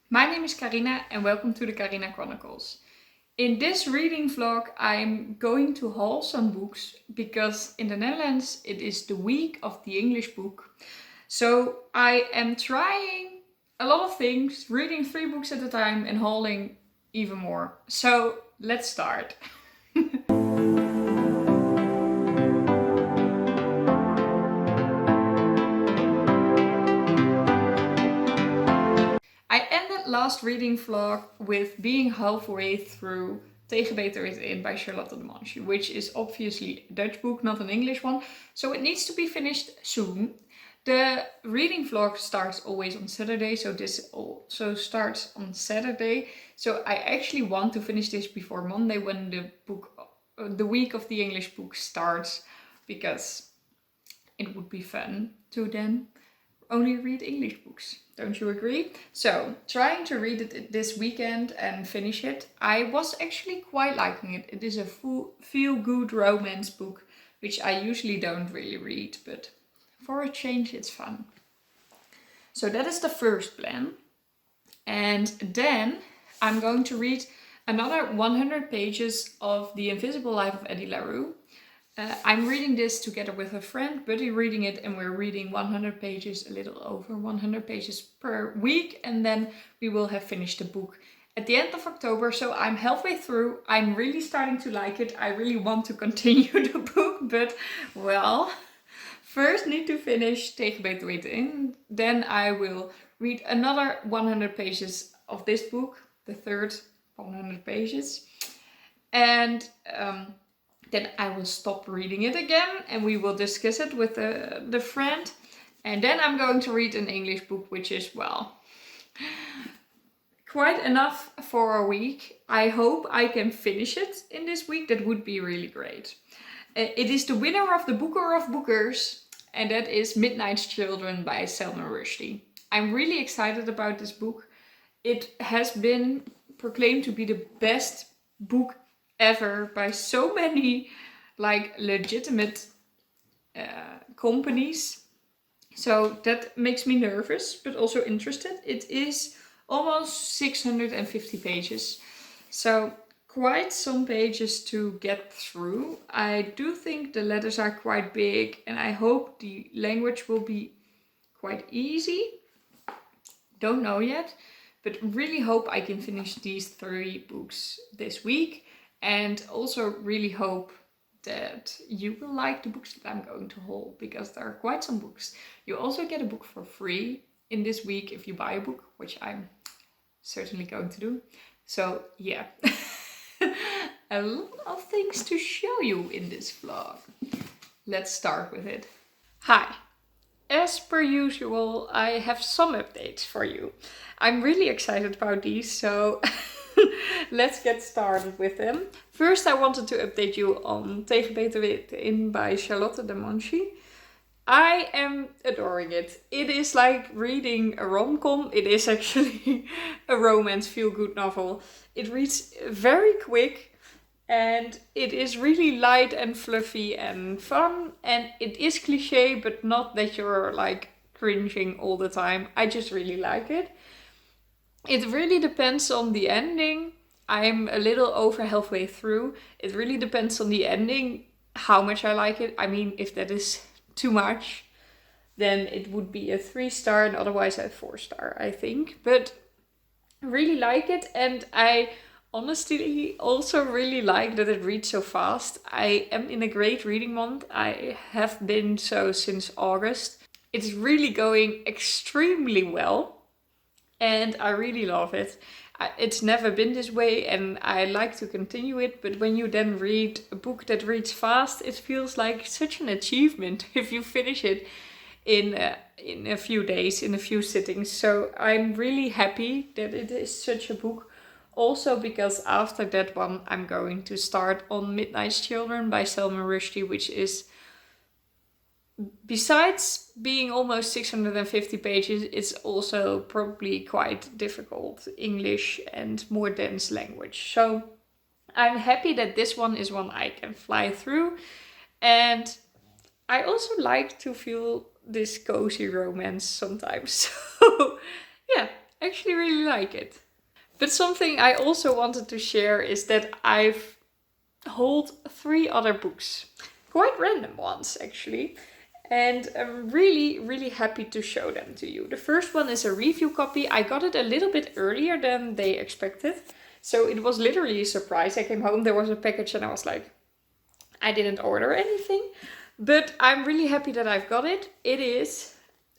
My name is Karina and welcome to the Karina Chronicles. In this reading vlog I'm going to haul some books because in the Netherlands it is the week of the English book. So I am trying a lot of things, reading 3 books at a time and hauling even more. So let's start. I ended last reading vlog with being halfway through Tegen, Weten by Charlotte deMonchy, which is obviously a Dutch book, not an English one, so it needs to be finished soon. The reading vlog starts always on Saturday, so this also starts on Saturday. So I actually want to finish this before Monday when the week of the English book starts, because it would be fun to then only read English books. Don't you agree? So, trying to read it this weekend and finish it. I was actually quite liking it. It is a feel-good romance book, which I usually don't really read, but for a change it's fun. So that is the first plan. And then I'm going to read another 100 pages of The Invisible Life of Addie LaRue. I'm reading this together with a friend, Buddy reading it, and we're reading 100 pages, a little over 100 pages per week, and then we will have finished the book at the end of October. So I'm halfway through. I'm really starting to like it. I really want to continue the book, but well, first need to finish Tegen, Weten. Then I will read another 100 pages of this book, the third 100 pages, and then I will stop reading it again and we will discuss it with the friend. And then I'm going to read an English book, which is, well, quite enough for a week. I hope I can finish it in this week. That would be really great. It is the winner of the Booker of Bookers, and that is Midnight's Children by Salman Rushdie. I'm really excited about this book. It has been proclaimed to be the best book ever by so many legitimate companies. So that makes me nervous, but also interested. It is almost 650 pages. So quite some pages to get through. I do think the letters are quite big and I hope the language will be quite easy. Don't know yet, but really hope I can finish these 3 books this week. And also really hope that you will like the books that I'm going to haul, because there are quite some books. You also get a book for free in this week if you buy a book, which I'm certainly going to do. So yeah, a lot of things to show you in this vlog. Let's start with it. Hi! As per usual, I have some updates for you. I'm really excited about these, so let's get started with them. First, I wanted to update you on Tegen, Weten by Charlotte deMonchy. I am adoring it. It is like reading a rom-com. It is actually a romance feel-good novel. It reads very quick and it is really light and fluffy and fun. And it is cliche, but not that you're like cringing all the time. I just really like it. It really depends on the ending. I'm a little over halfway through. It really depends on the ending, how much I like it. I mean, if that is too much, then it would be a 3-star, and otherwise a 4-star, I think. But I really like it, and I honestly also really like that it reads so fast. I am in a great reading month. I have been so since August. It's really going extremely well. And I really love it. It's never been this way and I like to continue it. But when you then read a book that reads fast, it feels like such an achievement if you finish it in a few days, in a few sittings. So I'm really happy that it is such a book. Also because after that one, I'm going to start on Midnight's Children by Salman Rushdie, which is, besides being almost 650 pages, it's also probably quite difficult English and more dense language. So I'm happy that this one is one I can fly through. And I also like to feel this cozy romance sometimes. So yeah, actually really like it. But something I also wanted to share is that I've hold 3 other books. Quite random ones, actually. And I'm really, really happy to show them to you. The first one is a review copy. I got it a little bit earlier than they expected. So it was literally a surprise. I came home, there was a package and I was like, I didn't order anything. But I'm really happy that I've got it. It is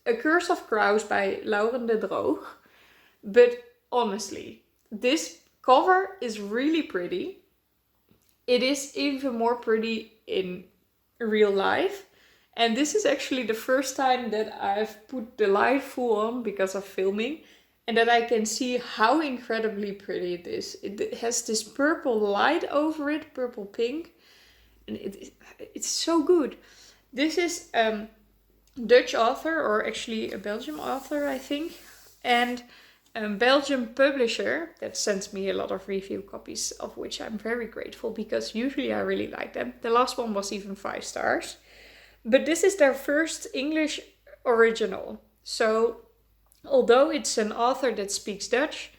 A Curse of Crows by Dedroog. But honestly, this cover is really pretty. It is even more pretty in real life. And this is actually the first time that I've put the light full on because of filming. And that I can see how incredibly pretty it is. It has this purple light over it, purple pink. And it's so good. This is Dutch author, or actually a Belgian author, I think. And a Belgian publisher that sends me a lot of review copies, of which I'm very grateful because usually I really like them. The last one was even 5 stars. But this is their first English original. So although it's an author that speaks Dutch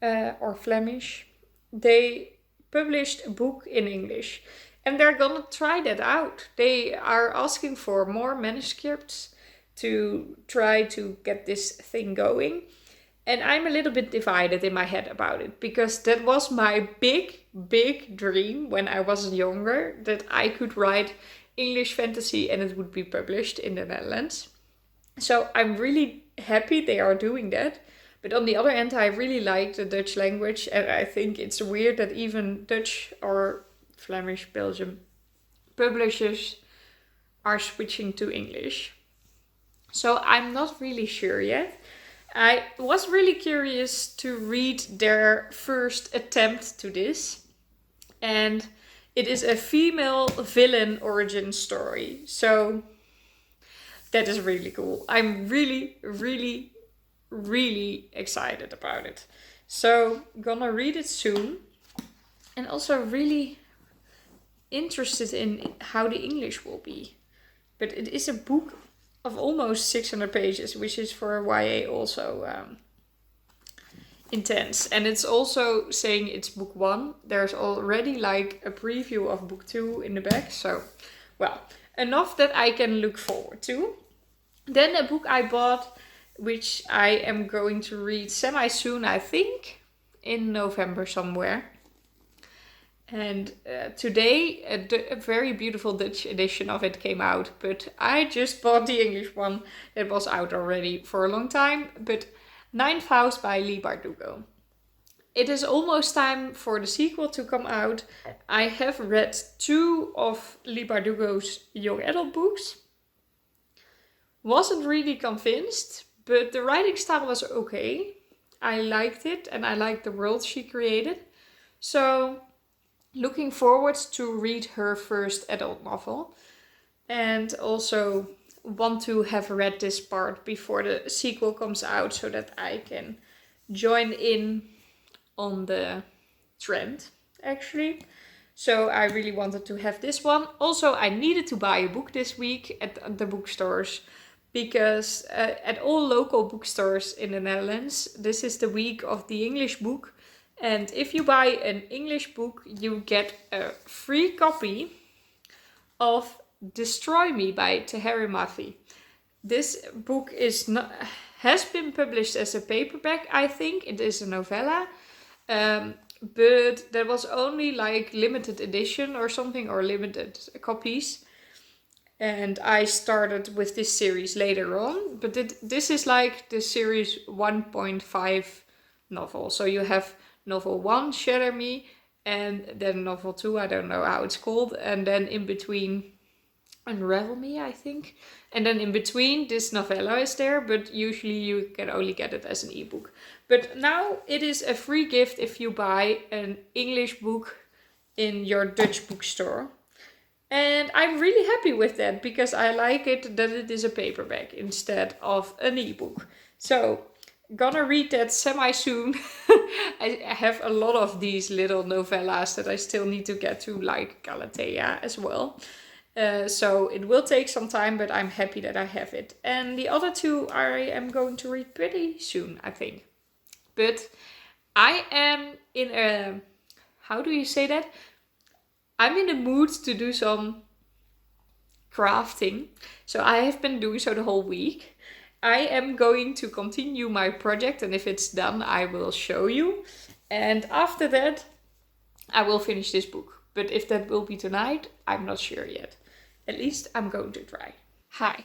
or Flemish, they published a book in English. And they're gonna try that out. They are asking for more manuscripts to try to get this thing going. And I'm a little bit divided in my head about it, because that was my big, big dream when I was younger, that I could write English fantasy and it would be published in the Netherlands. So I'm really happy they are doing that. But on the other hand, I really like the Dutch language, and I think it's weird that even Dutch or Flemish, Belgian publishers are switching to English. So I'm not really sure yet. I was really curious to read their first attempt to this. And it is a female villain origin story. So that is really cool. I'm really, really, really excited about it. So gonna read it soon. And also really interested in how the English will be. But it is a book of almost 600 pages, which is for a YA also intense. And it's also saying it's book 1. There's already like a preview of book 2 in the back. So, well, enough that I can look forward to. Then a book I bought, which I am going to read semi-soon, I think, in November somewhere. And today a very beautiful Dutch edition of it came out, but I just bought the English one that was out already for a long time. But 9 Vows by Leigh Bardugo. It is almost time for the sequel to come out. I have read 2 of Leigh Bardugo's young adult books. Wasn't really convinced, but the writing style was okay. I liked it and I liked the world she created. So looking forward to read her first adult novel. And also want to have read this part before the sequel comes out so that I can join in on the trend, actually. So I really wanted to have this one. Also, I needed to buy a book this week at the bookstores, because at all local bookstores in the Netherlands, this is the week of the English book. And if you buy an English book, you get a free copy of Destroy Me by Tahareh Mafi. This book has been published as a paperback, I think. It is a novella. But there was only like limited edition or something, or limited copies. And I started with this series later on. But this is like the series 1.5 novel. So you have novel 1, Shatter Me, and then novel 2, I don't know how it's called. And then in between, Unravel Me, I think. And then in between, this novella is there, but usually you can only get it as an ebook. But now it is a free gift if you buy an English book in your Dutch bookstore. And I'm really happy with that, because I like it that it is a paperback instead of an ebook. So, gonna read that semi-soon. I have a lot of these little novellas that I still need to get to, like Galatea as well. So it will take some time, but I'm happy that I have it. And the other 2 I am going to read pretty soon, I think. But I am in a, how do you say that? I'm in the mood to do some crafting. So I have been doing so the whole week. I am going to continue my project, and if it's done, I will show you. And after that, I will finish this book. But if that will be tonight, I'm not sure yet. At least I'm going to try. Hi.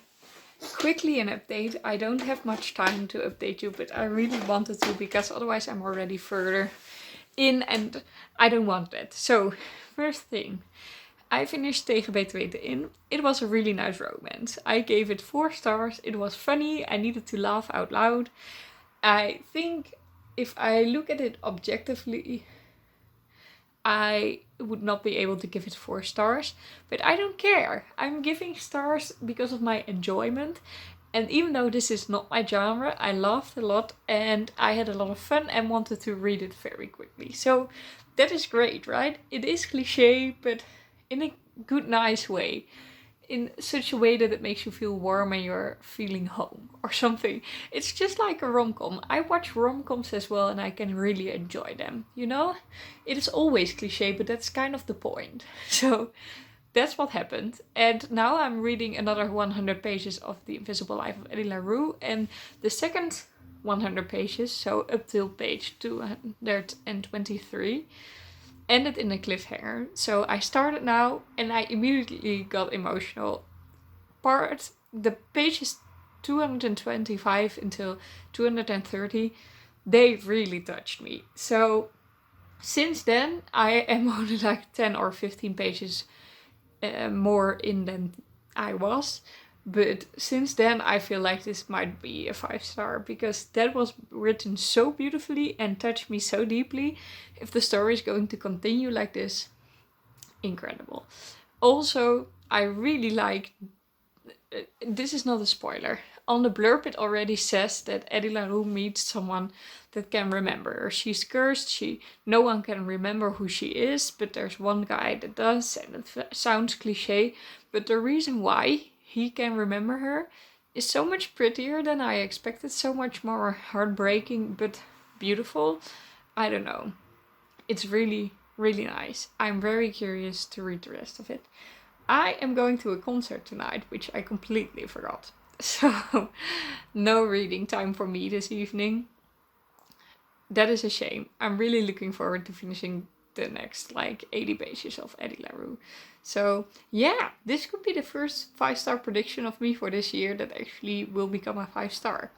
Quickly an update. I don't have much time to update you, but I really wanted to, because otherwise I'm already further in and I don't want that. So, first thing. I finished Tegen Weten in. It was a really nice romance. I gave it 4 stars. It was funny. I needed to laugh out loud. I think if I look at it objectively, I would not be able to give it 4 stars. But I don't care. I'm giving stars because of my enjoyment. And even though this is not my genre, I laughed a lot and I had a lot of fun and wanted to read it very quickly. So that is great, right? It is cliché, but in a good, nice way. In such a way that it makes you feel warm and you're feeling home or something. It's just like a rom-com. I watch rom-coms as well and I can really enjoy them, you know? It is always cliché, but that's kind of the point. So that's what happened. And now I'm reading another 100 pages of The Invisible Life of Addie LaRue. And the second 100 pages, so up till page 223, ended in a cliffhanger. So I started now and I immediately got emotional. The pages 225 until 230, they really touched me. So since then I am only like 10 or 15 pages more in than I was. But since then I feel like this might be a 5-star, because that was written so beautifully and touched me so deeply. If the story is going to continue like this, incredible. Also, I really like, this is not a spoiler. On the blurb it already says that Addie LaRue meets someone that can remember her. She's cursed, no one can remember who she is, but there's one guy that does, and it sounds cliche, but the reason why he can remember her is so much prettier than I expected, so much more heartbreaking, but beautiful. I don't know. It's really, really nice. I'm very curious to read the rest of it. I am going to a concert tonight, which I completely forgot. So, no reading time for me this evening. That is a shame. I'm really looking forward to finishing the next like 80 pages of Addie LaRue. So yeah, this could be the first 5-star prediction of me for this year that actually will become a 5-star.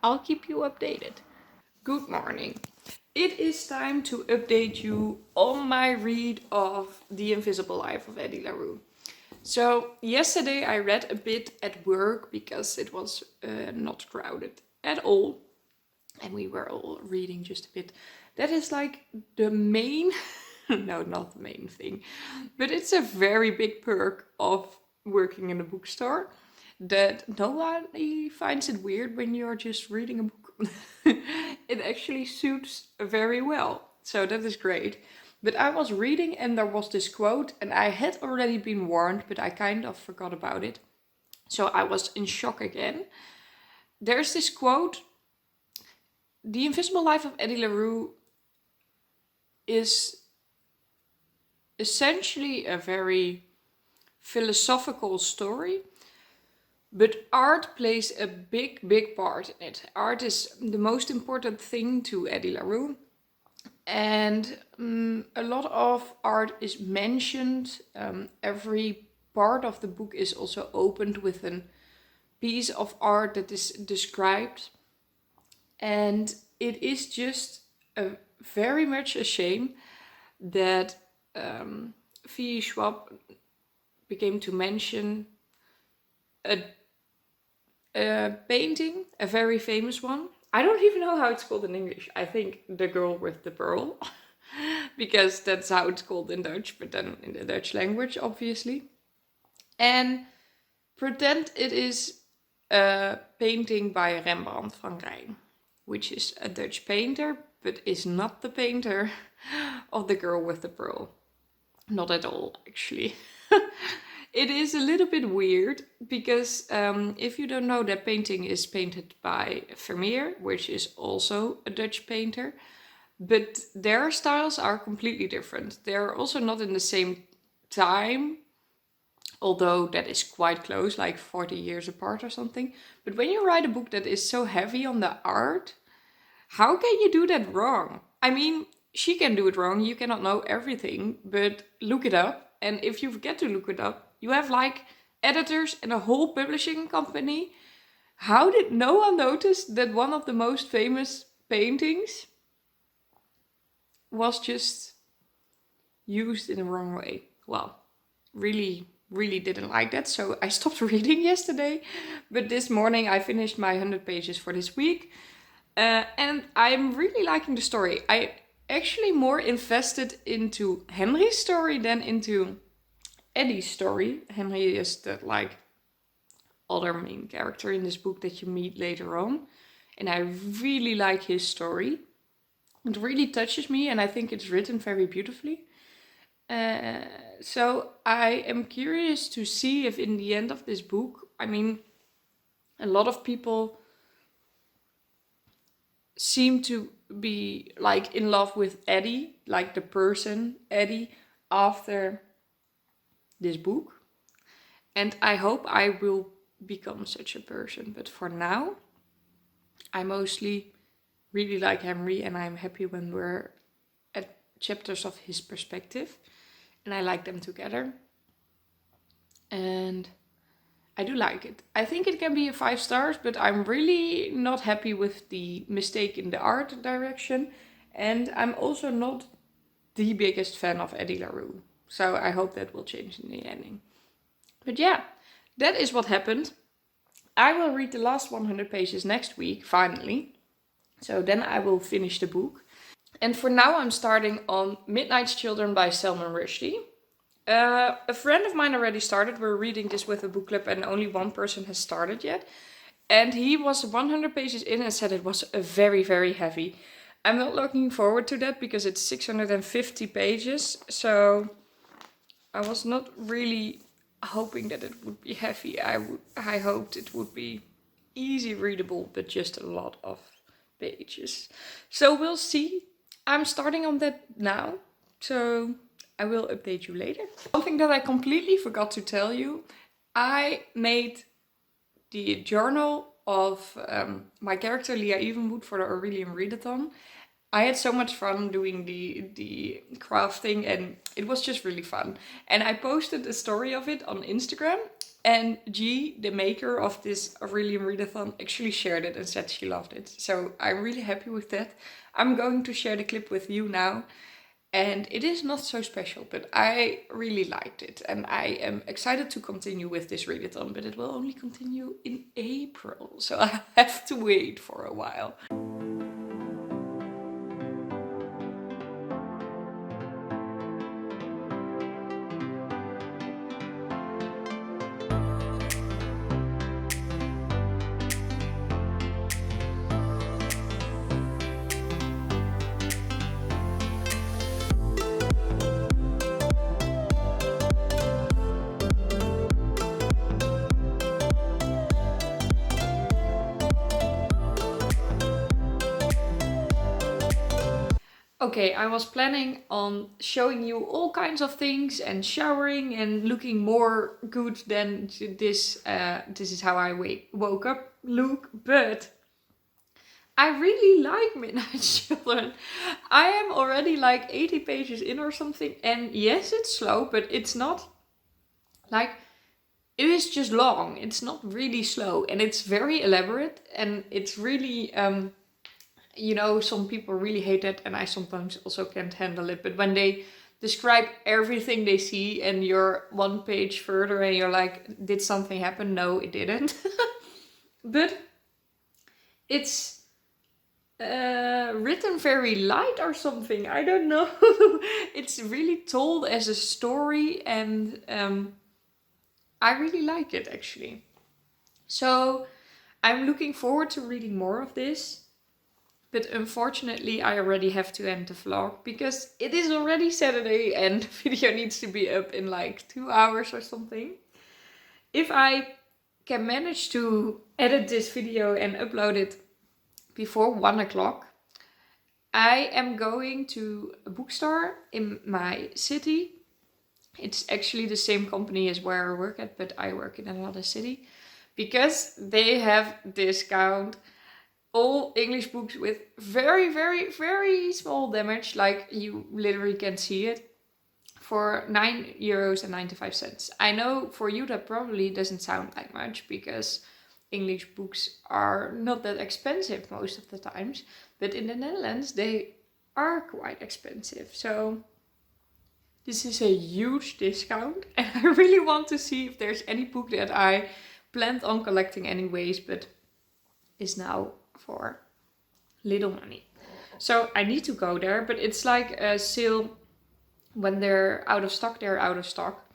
I'll keep you updated. Good morning. It is time to update you on my read of The Invisible Life of Addie LaRue. So yesterday I read a bit at work because it was not crowded at all. And we were all reading just a bit. That is like the main, no, not the main thing, but it's a very big perk of working in a bookstore, that nobody finds it weird when you're just reading a book. It actually suits very well. So that is great. But I was reading and there was this quote, and I had already been warned, but I kind of forgot about it. So I was in shock again. There's this quote: The Invisible Life of Addie LaRue is essentially a very philosophical story, but art plays a big, big part in it. Art is the most important thing to Addie LaRue. And a lot of art is mentioned. Every part of the book is also opened with a piece of art that is described. And it is just very much a shame that Schwab became to mention a painting, a very famous one. I don't even know how it's called in English. I think The Girl with the Pearl, because that's how it's called in Dutch, but then in the Dutch language, obviously. And pretend it is a painting by Rembrandt van Rijn, which is a Dutch painter, but is not the painter of The Girl with the Pearl. Not at all, actually. It is a little bit weird because if you don't know, that painting is painted by Vermeer, which is also a Dutch painter. But their styles are completely different. They're also not in the same time, although that is quite close, like 40 years apart or something. But when you write a book that is so heavy on the art, how can you do that wrong? I mean, she can do it wrong, you cannot know everything, but look it up. And if you forget to look it up, you have like editors and a whole publishing company. How did no one notice that one of the most famous paintings was just used in the wrong way? Well, really didn't like that, so I stopped reading yesterday. But this morning I finished my 100 pages for this week. And I'm really liking the story. I actually more invested into Henry's story than into Addie's story. Henry is the like other main character in this book that you meet later on. And I really like his story. It really touches me and I think it's written very beautifully. So I am curious to see if in the end of this book, I mean, a lot of people seem to be like in love with Addie, like the person Addie, after this book. And I hope I will become such a person. But for now, I mostly really like Henry and I'm happy when we're at chapters of his perspective. And I like them together. And I do like it. I think it can be a 5 stars, but I'm really not happy with the mistake in the art direction. And I'm also not the biggest fan of Addie LaRue. So I hope that will change in the ending. But yeah, that is what happened. I will read the last 100 pages next week, finally. So then I will finish the book. And for now I'm starting on Midnight's Children by Salman Rushdie. A friend of mine already started. We're reading this with a book club and only one person has started yet. And he was 100 pages in and said it was very, very heavy. I'm not looking forward to that because it's 650 pages. So I was not really hoping that it would be heavy. I hoped it would be easy readable, but just a lot of pages. So we'll see. I'm starting on that now. So I will update you later. Something that I completely forgot to tell you. I made the journal of my character Leigh Evenwood for the Aurelian Readathon. I had so much fun doing the crafting and it was just really fun. And I posted a story of it on Instagram. And G, the maker of this Aurelian Readathon, actually shared it and said she loved it. So I'm really happy with that. I'm going to share the clip with you now. And it is not so special, but I really liked it. And I am excited to continue with this readathon, but it will only continue in April. So I have to wait for a while. Okay, I was planning on showing you all kinds of things and showering and looking more good than this. This is how I woke up look, but I really like Midnight Children. I am already like 80 pages in or something, and yes, it's slow, but it's not like, it is just long. It's not really slow, and it's very elaborate, and it's really you know, some people really hate it and I sometimes also can't handle it. But when they describe everything they see and you're one page further and you're like, did something happen? No, it didn't. But it's written very light or something. I don't know. It's really told as a story and I really like it actually. So I'm looking forward to reading more of this. But unfortunately, I already have to end the vlog because it is already Saturday and the video needs to be up in like 2 hours or something. if I can manage to edit this video and upload it before 1 o'clock, I am going to a bookstore in my city. It's actually the same company as where I work at, but I work in another city, because they have discount all English books with very, very, very small damage, like you literally can see it, for €9.95. I know for you that probably doesn't sound like much, because English books are not that expensive most of the times, but in the Netherlands they are quite expensive. So this is a huge discount, and I really want to see if there's any book that I planned on collecting anyways, but is now for little money. So I need to go there, but it's like a sale. When they're out of stock, they're out of stock.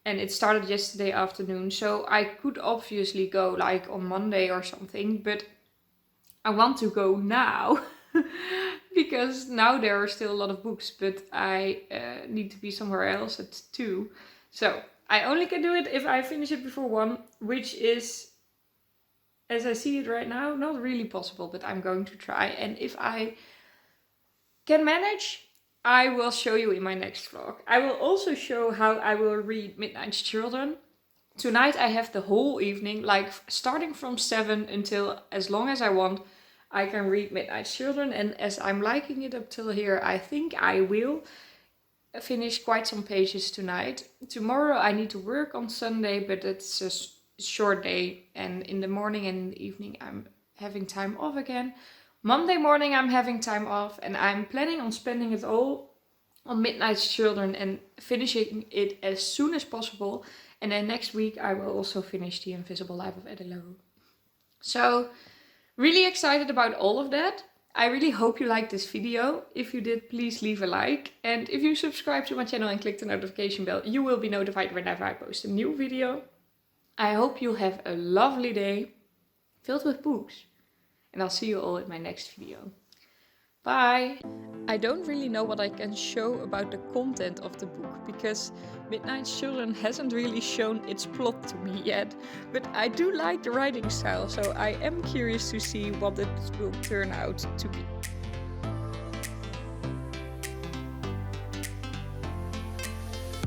And it started yesterday afternoon, so I could obviously go like on Monday or something, but I want to go now. Because now there are still a lot of books, but I need to be somewhere else at 2. So I only can do it if I finish it before 1, which is, as I see it right now, not really possible, but I'm going to try. And if I can manage, I will show you in my next vlog. I will also show how I will read Midnight's Children. Tonight I have the whole evening, like starting from 7 until as long as I want. I can read Midnight's Children, and as I'm liking it up till here, I think I will finish quite some pages tonight. Tomorrow I need to work on Sunday, but it's a short day, and in the morning and in the evening I'm having time off again. Monday morning I'm having time off, and I'm planning on spending it all on Midnight's Children and finishing it as soon as possible. And then next week I will also finish The Invisible Life of Addie LaRue. So really excited about all of that. I really hope you liked this video. If you did, please leave a like. And if you subscribe to my channel and click the notification bell, you will be notified whenever I post a new video. I hope you have a lovely day filled with books. And I'll see you all in my next video. Bye! I don't really know what I can show about the content of the book, because Midnight's Children hasn't really shown its plot to me yet. But I do like the writing style, so I am curious to see what it will turn out to be.